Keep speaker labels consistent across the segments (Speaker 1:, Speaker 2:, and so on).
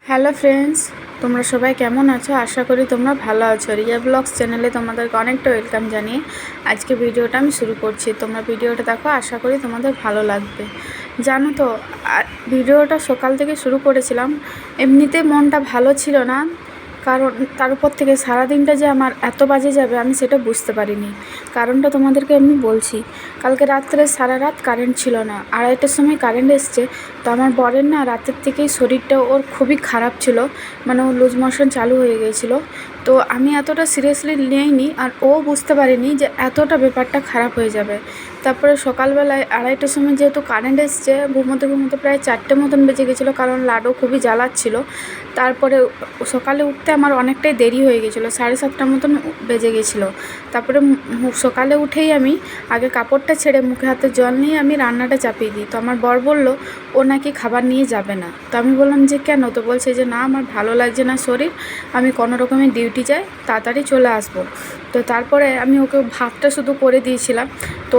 Speaker 1: Hello friends, তোমরা সবাই কেমন আছো? আশা করি তোমরা ভালো আছো। রিয়া ব্লগস চ্যানেলে তোমাদেরকে অনেকটা ওয়েলকাম জানিয়ে আজকে ভিডিওটা আমি শুরু করছি। তোমরা ভিডিওটা দেখো, আশা করি তোমাদের ভালো লাগবে। জানো তো, ভিডিওটা সকাল থেকে শুরু করেছিলাম, এমনিতে মনটা ভালো ছিল না, কারণ তার উপর থেকে সারাদিনটা যে আমার এত বাজে যাবে আমি সেটা বুঝতে পারিনি। কারণটা তোমাদেরকে আমি বলছি। কালকে রাত্রে সারা রাত কারেন্ট ছিল না, 2:30টার সময় কারেন্ট এসছে। তো আমার বরের না রাতের থেকেই শরীরটা ওর খুবই খারাপ ছিল, মানে ওর লুজ মোশন চালু হয়ে গিয়েছিলো। তো আমি এতটা সিরিয়াসলি নিইনি, আর ও বুঝতে পারিনি যে এতটা ব্যাপারটা খারাপ হয়ে যাবে। তারপরে সকালবেলায় 2:30টার সময় যেহেতু কারেন্ট এসছে, ঘুমোতে ঘুমোতে প্রায় 4টে মতন বেজে গেছিলো, কারণ লাডো খুবই জ্বালাচ্ছিল। তারপরে সকালে উঠতে আমার অনেকটাই দেরি হয়ে গেছিলো, 7:30টার মতন বেজে গেছিলো। তারপরে সকালে উঠেই আমি আগে কাপড়টা ছেড়ে মুখে হাতে জল নিয়ে আমি রান্নাটা চাপিয়ে দিই। তো আমার বর বলল ও নাকি খাবার নিয়ে যাবে না। তো আমি বললাম যে কেন? তো বলছে যে না, আমার ভালো লাগছে না শরীর, আমি কোনো রকমের ডিউটি যাই, তাড়াতাড়ি চলে আসবো। তো তারপরে আমি ওকে ভাতটা শুধু করে দিয়েছিলাম। তো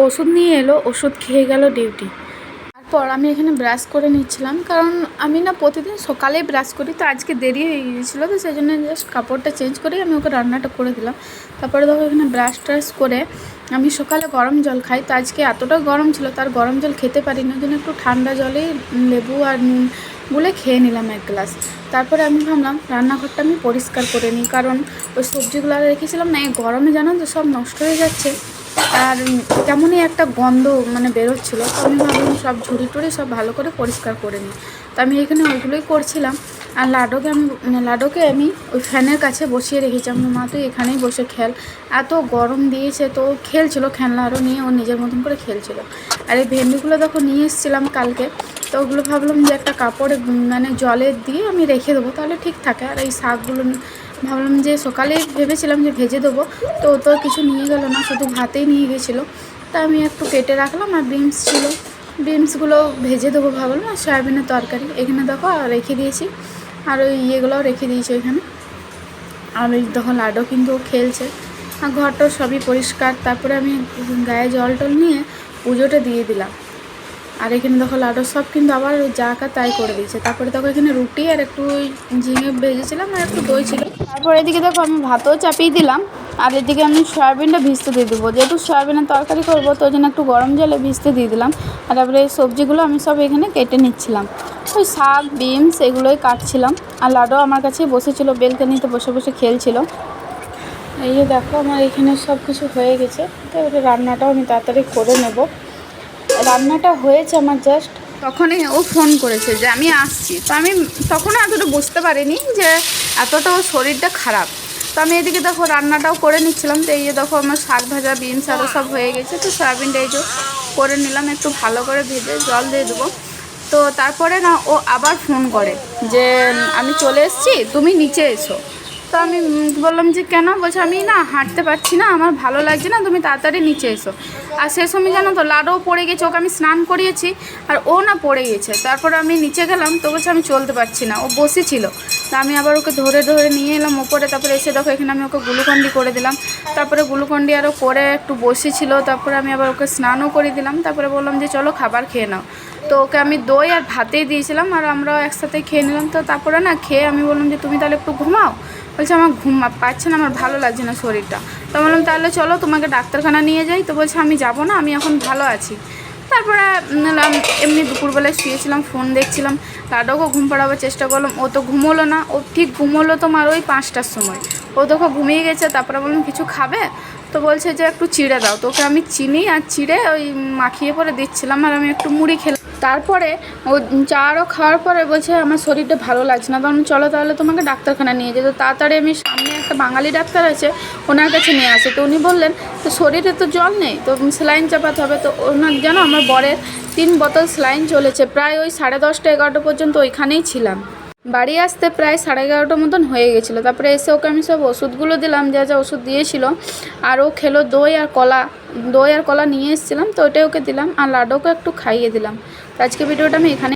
Speaker 1: ওষুধ নিয়ে এলো, ওষুধ খেয়ে গেল ডিউটি। তারপর আমি এখানে ব্রাশ করে নিচ্ছিলাম, কারণ আমি না প্রতিদিন সকালেই ব্রাশ করি, তো আজকে দেরি হয়ে গিয়েছিলো, তো সেই জন্য জাস্ট কাপড়টা চেঞ্জ করেই আমি ওকে রান্নাটা করে দিলাম। তারপরে দেখো এখানে ব্রাশ ট্রাশ করে আমি সকালে গরম জল খাই, তো আজকে এতটা গরম ছিল তার গরম জল খেতে পারিনি, ওই জন্য একটু ঠান্ডা জলে লেবু আর নুন গুলে খেয়ে নিলাম 1 গ্লাস। তারপরে আমি ভাবলাম রান্নাঘরটা আমি পরিষ্কার করে নিই, কারণ ওই সবজিগুলো রেখেছিলাম না, এই গরমে জানো তো সব নষ্ট হয়ে যাচ্ছে, আর কেমনই একটা গন্ধ মানে বেরোচ্ছিলো। তো আমি ভাবলাম সব ঝুড়ি টুড়ি সব ভালো করে পরিষ্কার করে নিই। তো আমি এখানে ওইগুলোই করছিলাম। আর লাডোকে আমি ওই ফ্যানের কাছে বসিয়ে রেখেছি। আমার মা তুই এখানেই বসে খেল, এত গরম দিয়েছে। তো খেলছিলো, খেলনা আরও নিয়ে ও নিজের মতন করে খেলছিলো। আর এই ভেন্ডিগুলো দেখো নিয়ে এসেছিলাম কালকে, তো ওগুলো ভাবলাম যে একটা কাপড়ে মানে জলে দিয়ে আমি রেখে দেবো, তাহলে ঠিক থাকে। আর এই শাকগুলো ভাবলাম যে সকালে ভেবেছিলাম যে ভেজে দেবো, তো ও তো কিছু নিয়ে গেল না, শুধু ভাতেই নিয়ে গেছিলো। তা আমি একটু কেটে রাখলাম, আর বিনস ছিল, বিনসগুলো ভেজে দেবো ভাবলাম। আর সয়াবিনের তরকারি এখানে দেখো রেখে দিয়েছি, আর ওই ইয়েগুলোও রেখে দিয়েছি ওইখানে। আর ওই দেখো লাডো কিন্তু খেলছে, আর ঘরটাও সবই পরিষ্কার। তারপরে আমি গায়ে জল টল নিয়ে পুজোটা দিয়ে দিলাম। আর এখানে দেখো লাডো সব কিন্তু আবার যা কা তাই করে দিয়েছে। তারপরে দেখো এখানে রুটি আর একটু ঝিঙে ভেজেছিলাম, আর একটু দই ছিল। তারপর এদিকে দেখো আমি ভাতও চাপিয়ে দিলাম, আর এদিকে আমি সয়াবিনটা ভিজতে দিয়ে দেবো, যেহেতু সয়াবিনের তরকারি করবো, তো ওই জন্য একটু গরম জলে ভিজতে দিয়ে দিলাম। আর তারপরে এই সবজিগুলো আমি সব এখানে কেটে নিচ্ছিলাম, ওই শাক বিনস এগুলোই কাটছিলাম। আর লাডো আমার কাছেই বসেছিল, বেলকানিতে বসে বসে খেলছিল। এই যে দেখো আমার এখানে সব কিছু হয়ে গেছে, তো এবারে রান্নাটাও আমি তাড়াতাড়ি করে নেব। রান্নাটা হয়েছে আমার জাস্ট, তখনই ও ফোন করেছে যে আমি আসছি। তো আমি তখনও এতটা বুঝতে পারিনি যে এতটা ওর শরীরটা খারাপ। তো আমি এদিকে দেখো রান্নাটাও করে নিচ্ছিলাম। তো এই যে দেখো আমার শাক ভাজা বিনস আরও সব হয়ে গেছে। তো সয়াবিনটা এই যে করে নিলাম, একটু ভালো করে ভেজে জল দিয়ে দেবো। তো তারপরে না ও আবার ফোন করে যে আমি চলে এসেছি, তুমি নিচে এসো। তো আমি বললাম যে কেন? বলছে আমি না হাঁটতে পারছি না, আমার ভালো লাগছে না, তুমি তাড়াতাড়ি নিচে এসো। আর সে সময় জানো তো লাডোও পড়ে গেছে, ওকে আমি স্নান করিয়েছি, আর ও না পড়ে গেছে। তারপর আমি নিচে গেলাম, তো বলছে আমি চলতে পারছি না, ও বসেছিল। তা আমি আবার ওকে ধরে ধরে নিয়ে এলাম ওপরে। তারপরে এসে দেখো এখানে আমি ওকে গ্লুকন্ডি করে দিলাম। তারপরে গ্লুকন্ডি আরও করে একটু বসেছিল, তারপরে আমি আবার ওকে স্নানও করে দিলাম। তারপরে বললাম যে চলো খাবার খেয়ে নাও। তো ওকে আমি দই আর ভাতেই দিয়েছিলাম, আর আমরাও একসাথে খেয়ে নিলাম। তো তারপরে না খেয়ে আমি বললাম যে তুমি তাহলে একটু ঘুমাও। বলছে আমার ঘুম পাচ্ছে না, আমার ভালো লাগছে না শরীরটা। তো বললাম তাহলে চলো তোমাকে ডাক্তারখানা নিয়ে যাই। তো বলছে আমি যাব না, আমি এখন ভালো আছি। তারপরে এমনি দুপুরবেলায় শুয়েছিলাম, ফোন দেখছিলাম। লাডোকেও ঘুম পাড়াবার চেষ্টা করলাম, ও তো ঘুমোলো না। ও ঠিক ঘুমোলো তোমার ওই 5টার সময়, ও দেখো ঘুমিয়ে গেছে। তারপরে বললাম কিছু খাবে? তো বলছে যে একটু চিড়ে দাও। তো ওকে আমি চিনি আর চিড়ে ওই মাখিয়ে পরে দিচ্ছিলাম, আর আমি একটু মুড়ি খেলাম। তারপরে ও চা আরও খাওয়ার পরে বলছে আমার শরীরটা ভালো লাগছে না। তখন চলো তাহলে তোমাকে ডাক্তারখানা নিয়ে যেত। তাড়াতাড়ি আমি সামনে একটা বাঙালি ডাক্তার আছে, ওনার কাছে নিয়ে আসে। তো উনি বললেন তো শরীরে তো জল নেই, তো স্যালাইন চাপাতে হবে। তো ওনার জানো আমার বরের 3 বোতল স্যালাইন চলেছে, প্রায় ওই 10:30 11টা পর্যন্ত ওইখানেই ছিলাম। বাড়ি আসতে প্রায় 11:30 মতন হয়ে গেছিলো। তারপরে এসে ওকে আমি সব ওষুধগুলো দিলাম, যা যা ওষুধ দিয়েছিল। আর ও খেলো দই আর কলা নিয়ে এসেছিলাম, তো ওটাই ওকে দিলাম। আর লাডোকে একটু খাইয়ে দিলাম। তো আজকে ভিডিওটা আমি এখানে